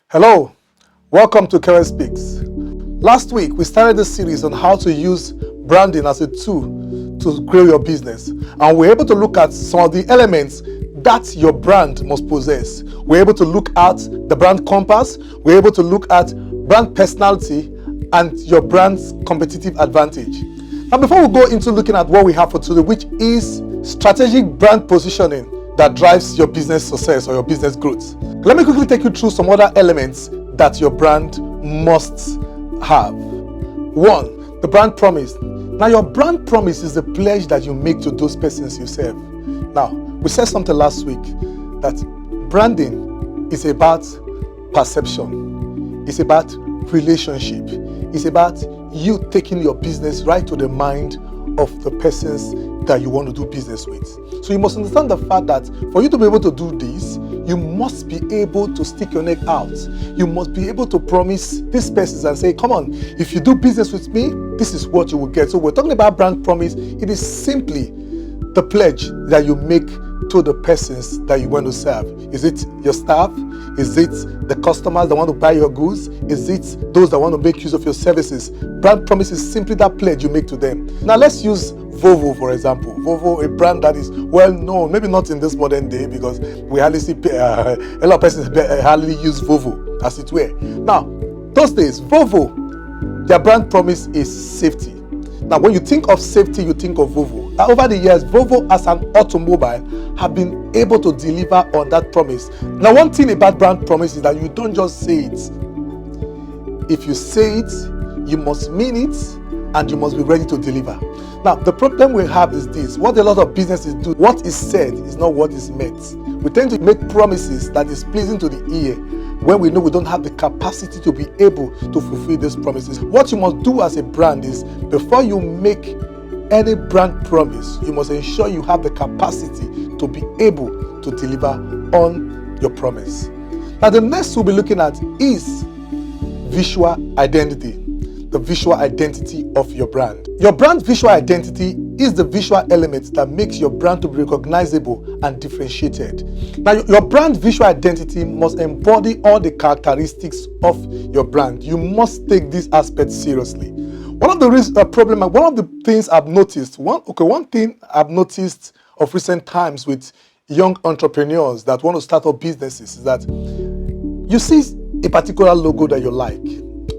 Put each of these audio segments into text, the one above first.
Hello, welcome to Karen Speaks. Last week, we started this series on how to use branding as a tool to grow your business. And we're able to look at some of the elements that your brand must possess. We're able to look at the brand compass. We're able to look at brand personality and your brand's competitive advantage. Now, before we go into looking at what we have for today, which is strategic brand positioning that drives your business success or your business growth, let me quickly take you through some other elements that your brand must have. One, the brand promise. Now, your brand promise is the pledge that you make to those persons you serve. Now, we said something last week that branding is about perception, it's about relationship, it's about you taking your business right to the mind of the persons that you want to do business with. So you must understand the fact that for you to be able to do this, you must be able to stick your neck out. You must be able to promise these persons and say, come on, if you do business with me, this is what you will get. So we're talking about brand promise. It is simply the pledge that you make to the persons that you want to serve. Is it your staff? Is it the customers that want to buy your goods? Is it those that want to make use of your services? Brand promise is simply that pledge you make to them. Now let's use Volvo, for example. Volvo, a brand that is well known, maybe not in this modern day because we hardly see a lot of persons hardly use Volvo as it were. Now, those days, Volvo, their brand promise is safety. Now, when you think of safety, you think of Volvo. Now, over the years, Volvo as an automobile have been able to deliver on that promise. Now, one thing about brand promise is that you don't just say it. If you say it, you must mean it, and you must be ready to deliver. Now, the problem we have is this. What a lot of businesses do, what is said is not what is meant. We tend to make promises that is pleasing to the ear when we know we don't have the capacity to be able to fulfill these promises. What you must do as a brand is, before you make any brand promise, you must ensure you have the capacity to be able to deliver on your promise. Now, the next we'll be looking at is visual identity. The visual identity of your brand. Your brand visual identity is the visual element that makes your brand to be recognizable and differentiated. Now, your brand visual identity must embody all the characteristics of your brand. You must take this aspect seriously. One of the things I've noticed, one thing I've noticed of recent times with young entrepreneurs that want to start up businesses is that you see a particular logo that you like.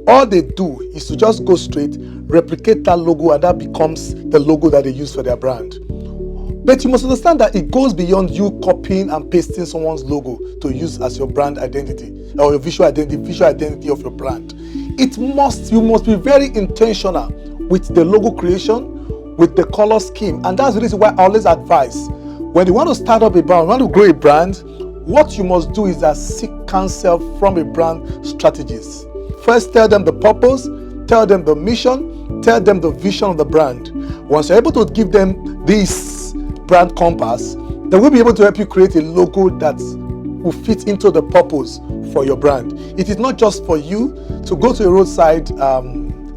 All they do is to just go straight, replicate that logo, and that becomes the logo that they use for their brand. But you must understand that it goes beyond you copying and pasting someone's logo to use as your brand identity or your visual identity of your brand. You must be very intentional with the logo creation, with the color scheme, and that's the reason why I always advise when you want to start up a brand, want to grow a brand, what you must do is seek counsel from a brand strategist. First, tell them the purpose, tell them the mission, tell them the vision of the brand. Once you're able to give them this brand compass, they will be able to help you create a logo that will fit into the purpose for your brand. It is not just for you to go to a roadside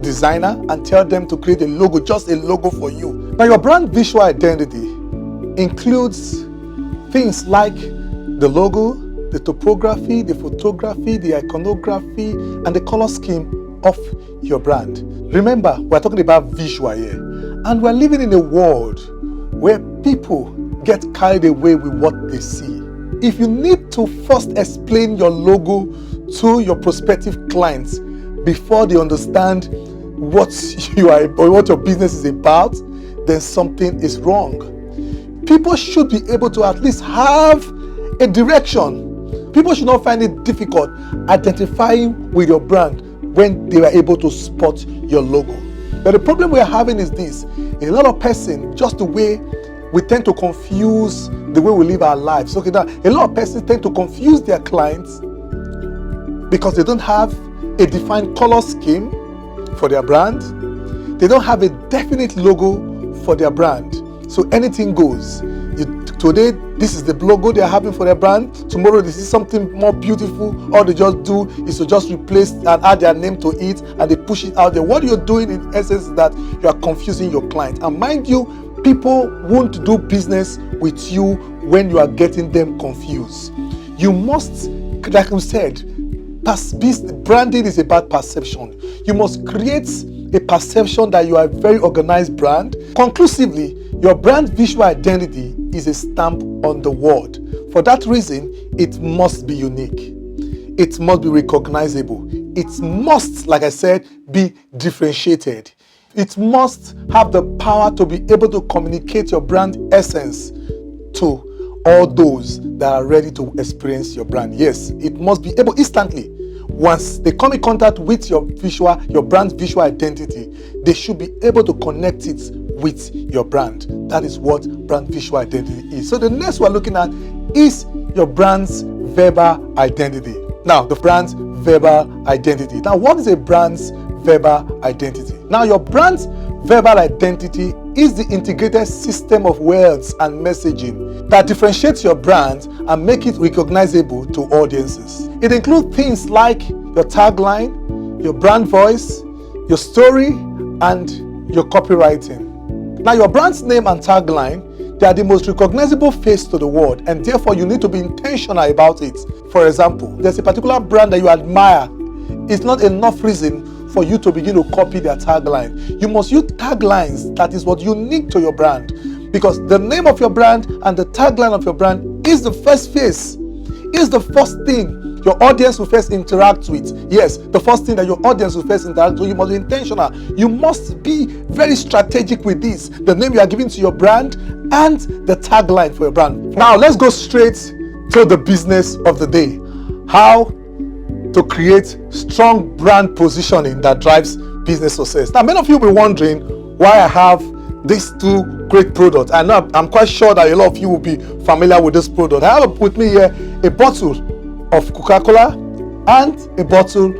designer and tell them to create a logo, just a logo for you. Now, your brand visual identity includes things like the logo, the topography, the photography, the iconography, and the color scheme of your brand. Remember, we're talking about visual here, and we're living in a world where people get carried away with what they see. If you need to first explain your logo to your prospective clients before they understand what you are or what your business is about, then something is wrong. People should be able to at least have a direction. People should not find it difficult identifying with your brand when they are able to spot your logo. But the problem we are having is this. A lot of persons, just the way we tend to confuse the way we live our lives. Okay, now a lot of persons tend to confuse their clients because they don't have a defined color scheme for their brand. They don't have a definite logo for their brand. So anything goes. Today, this is the logo they are having for their brand. Tomorrow, this is something more beautiful. All they just do is to just replace and add their name to it, and they push it out there. What you're doing in essence is that you are confusing your client. And mind you, people won't do business with you when you are getting them confused. You must, like we said, Branding is about perception. You must create a perception that you are a very organized brand. Conclusively, your brand visual identity is a stamp on the world. For that reason, it must be unique. It must be recognizable. It must, like I said, be differentiated. It must have the power to be able to communicate your brand essence to all those that are ready to experience your brand. Yes, it must be able instantly. Once they come in contact with your brand's visual identity, they should be able to connect it with your brand. That is what brand visual identity is. So the next we're looking at is your brand's verbal identity. Now, the brand's verbal identity. Now, what is a brand's verbal identity? Now, your brand's verbal identity is the integrated system of words and messaging that differentiates your brand and make it recognizable to audiences. It includes things like your tagline, your brand voice, your story, and your copywriting. Now, your brand's name and tagline, they are the most recognizable face to the world, and therefore you need to be intentional about it. For example, there's a particular brand that you admire. It's not enough reason for you to begin to copy their tagline. You must use taglines that is what unique to your brand, because the name of your brand and the tagline of your brand is the first face, is the first thing your audience will first interact with. Yes, the first thing that your audience will first interact with. You must be intentional. You must be very strategic with this, the name you are giving to your brand and the tagline for your brand. Now let's go straight to the business of the day. How to create strong brand positioning that drives business success. Now, many of you will be wondering why I have these two great products. I know I'm quite sure that a lot of you will be familiar with this product. I have with me here a bottle of Coca-Cola and a bottle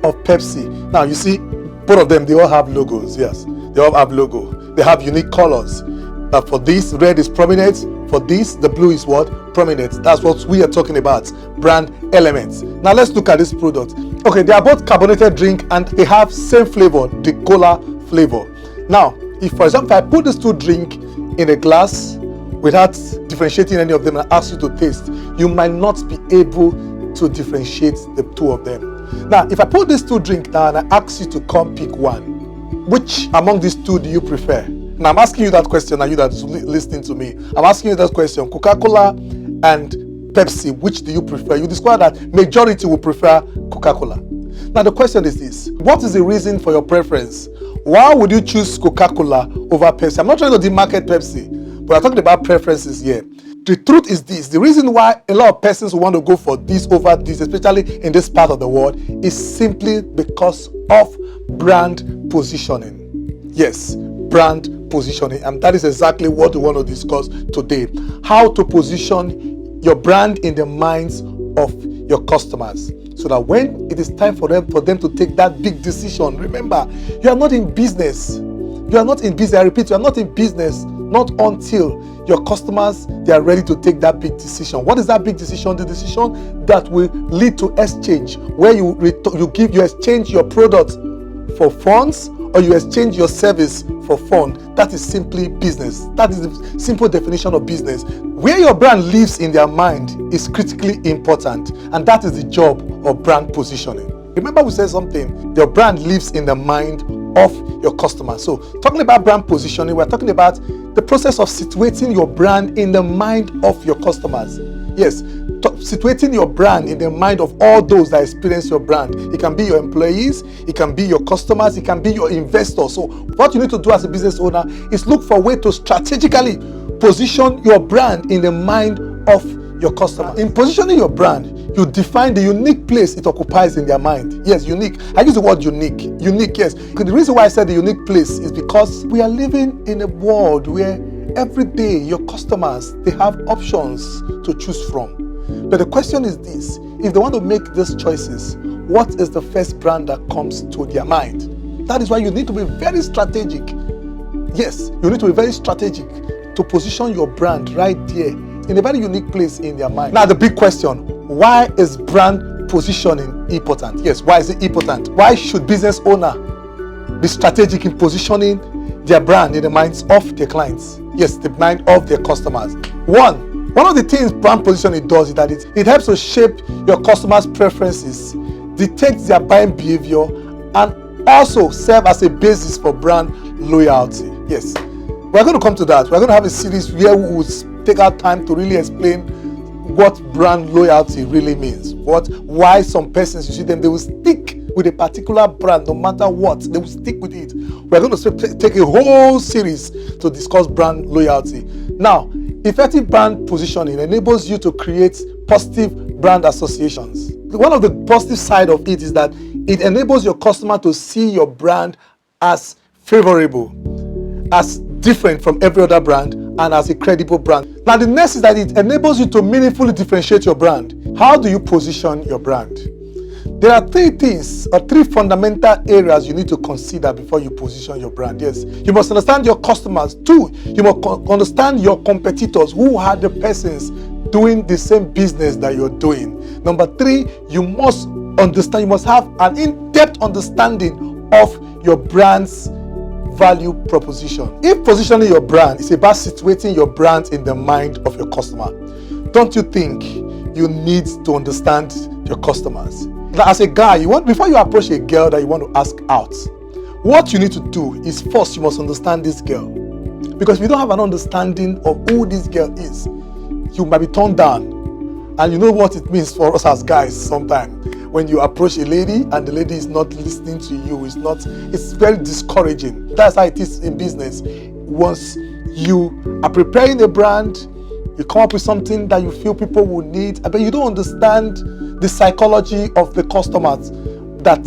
of Pepsi. Now, you see, both of them, they all have logos. Yes, they all have logo. They have unique colors. Now, for this, red is prominent. For this, the blue is what? Prominent. That's what we are talking about, brand elements. Now let's look at this product. Okay, they are both carbonated drink and they have same flavor, the cola flavor. Now, if for example, I put these two drink in a glass without differentiating any of them and ask you to taste, you might not be able to differentiate the two of them. Now, if I put these two drink down and I ask you to come pick one, which among these two do you prefer? Now, I'm asking you that question, and you that's listening to me, I'm asking you that question. Coca-Cola and Pepsi, which do you prefer? You discover that majority will prefer Coca-Cola. Now, the question is this: what is the reason for your preference? Why would you choose Coca-Cola over Pepsi? I'm not trying to demarket Pepsi, but I'm talking about preferences here. The truth is this: the reason why a lot of persons want to go for this over this, especially in this part of the world, is simply because of brand positioning. Yes, brand positioning, and that is exactly what we want to discuss today. How to position your brand in the minds of your customers, so that when it is time for them to take that big decision, remember, you are not in business. You are not in business. I repeat, you are not in business not until your customers, they are ready to take that big decision. What is that big decision? The decision that will lead to exchange, where you exchange your product for funds, or you exchange your service for fun. That is simply business. That is the simple definition of business. Where your brand lives in their mind is critically important, and that is the job of brand positioning. Remember, we said something, your brand lives in the mind of your customer. So talking about brand positioning, we're talking about the process of situating your brand in the mind of your customers. Yes, situating your brand in the mind of all those that experience your brand. It can be your employees, it can be your customers, it can be your investors. So what you need to do as a business owner is look for a way to strategically position your brand in the mind of your customer. In positioning your brand, you define the unique place it occupies in their mind. Yes, unique. I use the word unique. Unique, yes. The reason why I said the unique place is because we are living in a world where every day your customers, they have options to choose from. But the question is this: if they want to make these choices, what is the first brand that comes to their mind? That is why you need to be very strategic. Yes, you need to be very strategic to position your brand right there in a very unique place in their mind. Now, the big question: why is brand positioning important? Yes, why is it important? Why should business owner be strategic in positioning their brand in the minds of their clients? Yes, the mind of their customers. One of the things brand positioning does is that it helps to shape your customers' preferences. detect their buying behavior, and also serve as a basis for brand loyalty. Yes, we're going to come to that. We're going to have a series where we will take our time to really explain what brand loyalty really means. Why some persons, you see them, they will stick with a particular brand no matter what. They will stick with it. We're going to take a whole series to discuss brand loyalty. Now, effective brand positioning enables you to create positive brand associations. One of the positive side of it is that it enables your customer to see your brand as favorable, as different from every other brand, and as a credible brand. Now, the next is that it enables you to meaningfully differentiate your brand. How do you position your brand? There are three fundamental areas you need to consider before you position your brand. Yes, you must understand your customers. 2, you must understand your competitors, who are the persons doing the same business that you're doing. Number 3, you must have an in-depth understanding of your brand's value proposition. If positioning your brand is about situating your brand in the mind of your customer, don't you think you need to understand your customers? As a guy, before you approach a girl that you want to ask out, what you need to do is first you must understand this girl. Because if you don't have an understanding of who this girl is, you might be turned down. And you know what it means for us as guys sometimes. When you approach a lady and the lady is not listening to you, it's very discouraging. That's how it is in business. Once you are preparing a brand, you come up with something that you feel people will need, but you don't understand the psychology of the customers,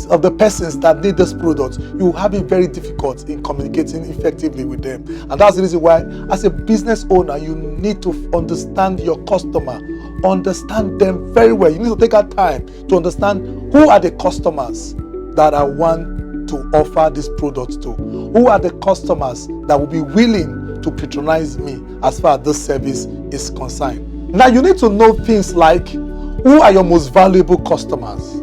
of the persons that need this product, you will have it very difficult in communicating effectively with them. And that's the reason why, as a business owner, you need to understand your customer, understand them very well. You need to take our time to understand who are the customers that I want to offer this product to. Who are the customers that will be willing to patronize me as far as this service is concerned. Now, you need to know things like, who are your most valuable customers?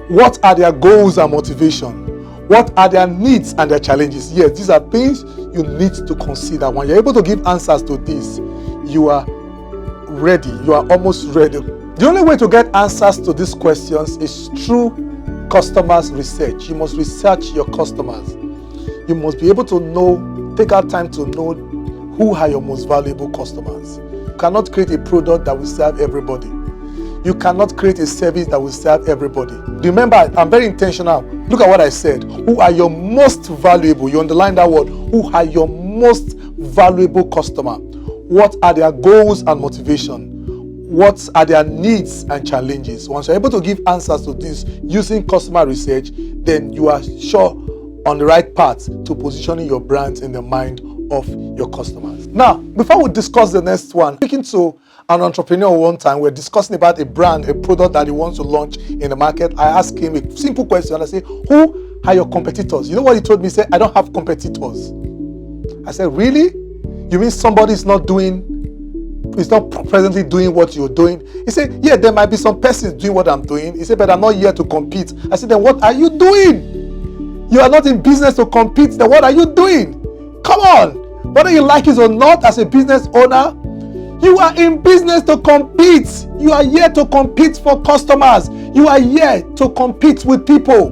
What are their goals and motivation? What are their needs and their challenges? Yes, these are things you need to consider. When you're able to give answers to this, you are ready. You are almost ready. The only way to get answers to these questions is through customers research. You must research your customers. You must be able to know, take out time to know who are your most valuable customers. You cannot create a product that will serve everybody. You cannot create a service that will serve everybody. Remember, I'm very intentional. Look at what I said. Who are your most valuable? You underline that word. Who are your most valuable customer? What are their goals and motivation? What are their needs and challenges? Once you're able to give answers to this using customer research, then you are sure on the right path to positioning your brand in the mind of your customers. Now, before we discuss the next one, speaking to an entrepreneur one time, we're discussing about a brand, a product that he wants to launch in the market. I asked him a simple question. I said, who are your competitors? You know what he told me? He said, I don't have competitors. I said, really? You mean somebody is not presently doing what you're doing? He said, yeah, there might be some persons doing what I'm doing. He said, but I'm not here to compete. I said, then what are you doing? You are not in business to compete. Then what are you doing? Come on. Whether you like it or not, as a business owner, you are in business to compete. You are here to compete for customers. You are here to compete with people.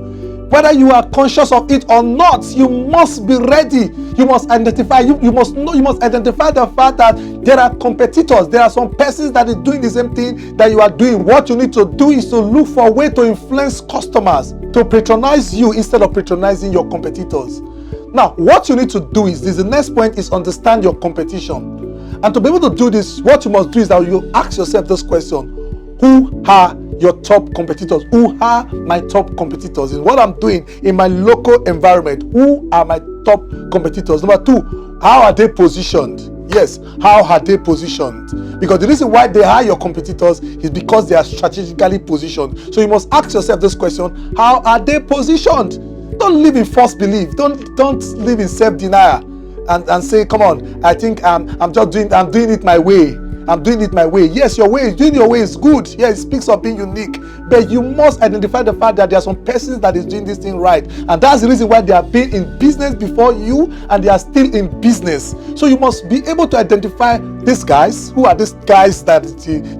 Whether you are conscious of it or not, you must be ready. You must identify. You must know. You must identify the fact that there are competitors. There are some persons that are doing the same thing that you are doing. What you need to do is to look for a way to influence customers to patronize you instead of patronizing your competitors. Now, what you need to do is this. The next point is understand your competition. And to be able to do this, what you must do is that you ask yourself this question: who are your top competitors? Who are my top competitors in what I'm doing in my local environment? Who are my top competitors? Number 2, how are they positioned? Yes, how are they positioned? Because the reason why they are your competitors is because they are strategically positioned. So you must ask yourself this question: how are they positioned? Don't live in false belief. Don't live in self-denial and say, come on, I think I'm doing it my way. I'm doing it my way. Yes, doing your way is good. Yeah, it speaks of being unique. But you must identify the fact that there are some persons that is doing this thing right. And that's the reason why they have been in business before you and they are still in business. So you must be able to identify these guys. Who are these guys that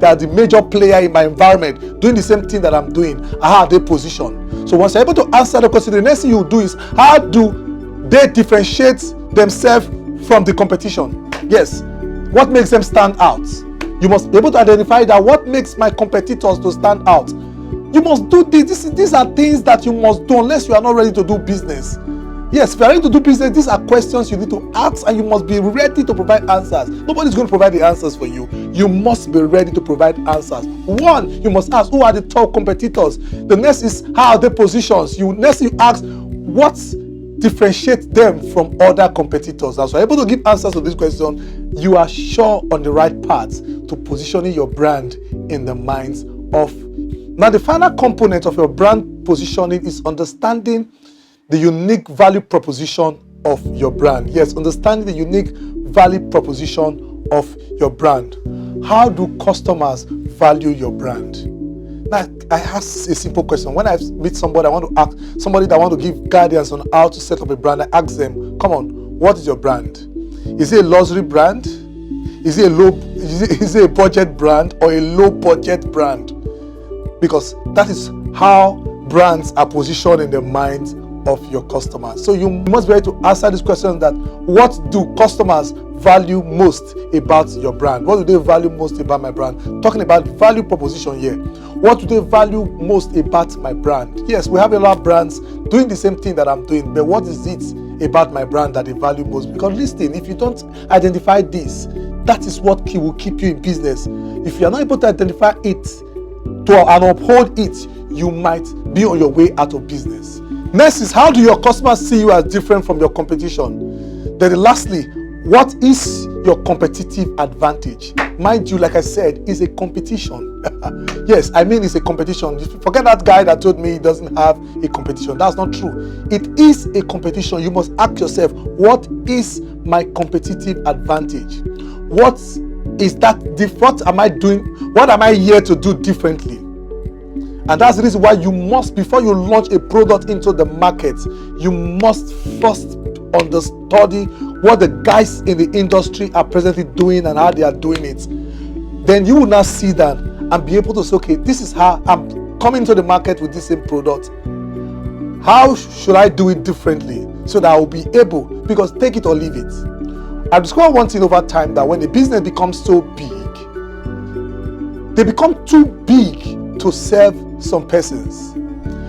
are the major player in my environment, doing the same thing that I'm doing? How are they positioned? So once you're able to answer the question, the next thing you do is, how do they differentiate themselves from the competition? Yes. What makes them stand out? You must be able to identify that what makes my competitors to stand out. You must do this. These are things that you must do unless you are not ready to do business. Yes, if you are ready to do business, these are questions you need to ask and you must be ready to provide answers. Nobody's going to provide the answers for you. You must be ready to provide answers. One, you must ask, who are the top competitors? The next is, how are they positions? Next you ask, what differentiate them from other competitors? As you're able to give answers to this question, you are sure on the right path to positioning your brand in the minds of. Now, the final component of your brand positioning is understanding the unique value proposition of your brand. Yes, understanding the unique value proposition of your brand. How do customers value your brand? Now, I ask a simple question. When I meet somebody, I want to ask somebody that want to give guidance on how to set up a brand. I ask them, come on, what is your brand? Is it a luxury brand? Is it a budget brand or a low budget brand? Because that is how brands are positioned in the minds of your customers. So you must be able to answer this question, that what do customers value most about your brand? What do they value most about my brand? Talking about value proposition here. What do they value most about my brand? Yes, we have a lot of brands doing the same thing that I'm doing, but what is it about my brand that they value most? Because listen, if you don't identify this, that is what will keep you in business. If you are not able to identify it and uphold it, you might be on your way out of business. Next is, how do your customers see you as different from your competition? Then lastly, what is your competitive advantage? Mind you, like I said, it's a competition. Yes, I mean it's a competition. Forget that guy that told me he doesn't have a competition. That's not true. It is a competition. You must ask yourself, what is my competitive advantage? What is that? What am I doing? What am I here to do differently? And that's the reason why you must, before you launch a product into the market, you must first study what the guys in the industry are presently doing and how they are doing it. Then you will now see that and be able to say, okay, this is how I'm coming to the market with this same product. How should I do it differently so that I will be able, because take it or leave it. I've discovered one thing over time, that when a business becomes so big, they become too big to serve some persons.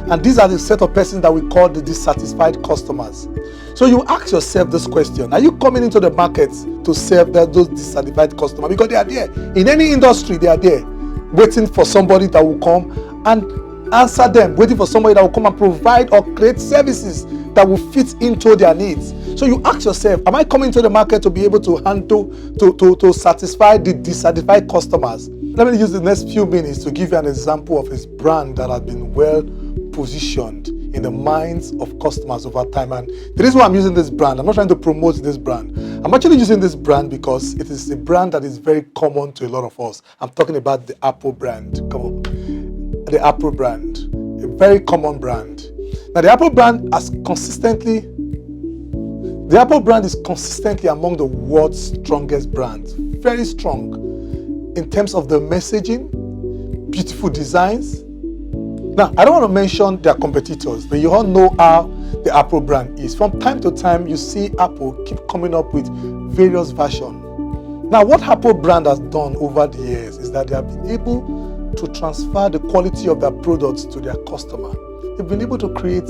And these are the set of persons that we call the dissatisfied customers. So you ask yourself this question: are you coming into the market to serve those dissatisfied customers? Because they are there. In any industry, they are there, waiting for somebody that will come and answer them, waiting for somebody that will come and provide or create services that will fit into their needs. So you ask yourself, am I coming to the market to be able to handle, to satisfy the dissatisfied customers? Let me use the next few minutes to give you an example of his brand that has been well positioned in the minds of customers over time. And the reason why I'm using this brand, I'm not trying to promote this brand. I'm actually using this brand because it is a brand that is very common to a lot of us. I'm talking about the Apple brand. Come on. The Apple brand. A very common brand. Now, the Apple brand is consistently among the world's strongest brands. Very strong in terms of the messaging, beautiful designs. Now, I don't want to mention their competitors, but you all know how the Apple brand is. From time to time, you see Apple keep coming up with various versions. Now, what Apple brand has done over the years is that they have been able to transfer the quality of their products to their customer. They've been able to create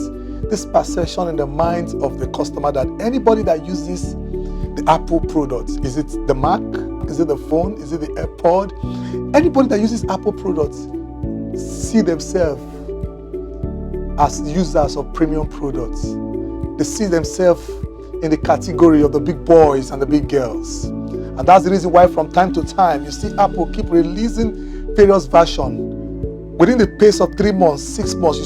this perception in the minds of the customer that anybody that uses the Apple products, is it the Mac, is it the phone, is it the AirPod, anybody that uses Apple products see themselves as users of premium products. They see themselves in the category of the big boys and the big girls. And that's the reason why from time to time you see Apple keep releasing various versions. Within the pace of 3 months, 6 months, you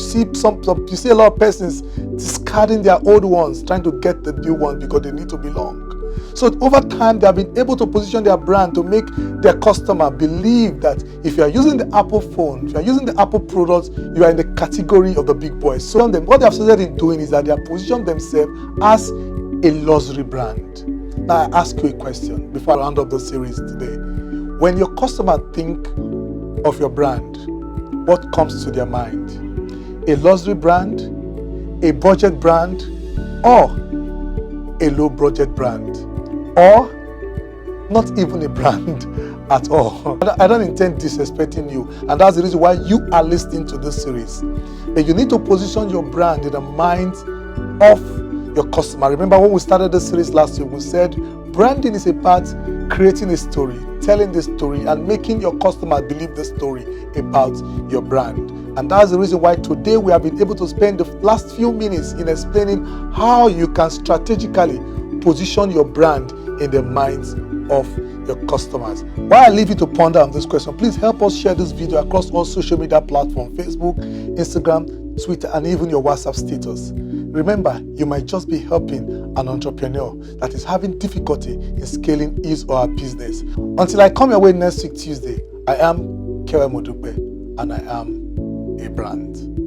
see a lot of persons discarding their old ones, trying to get the new one because they need to belong. So over time, they have been able to position their brand to make their customer believe that if you are using the Apple phone, if you are using the Apple products, you are in the category of the big boys. So what they have started in doing is that they have positioned themselves as a luxury brand. Now I ask you a question before I round up the series today. When your customer think of your brand, what comes to their mind? A luxury brand, a budget brand, or a low budget brand, or not even a brand at all? I don't intend disrespecting you, and that's the reason why you are listening to this series. But you need to position your brand in the minds of your customer. Remember when we started this series last week, we said branding is about creating a story, telling the story, and making your customer believe the story about your brand. And that's the reason why today we have been able to spend the last few minutes in explaining how you can strategically position your brand in the minds of your customers. While I leave you to ponder on this question, please help us share this video across all social media platforms: Facebook, Instagram, Twitter, and even your WhatsApp status. Remember, you might just be helping an entrepreneur that is having difficulty in scaling his or her business. Until I come your way next week Tuesday, I am Kewe Modupe, and I am a brand.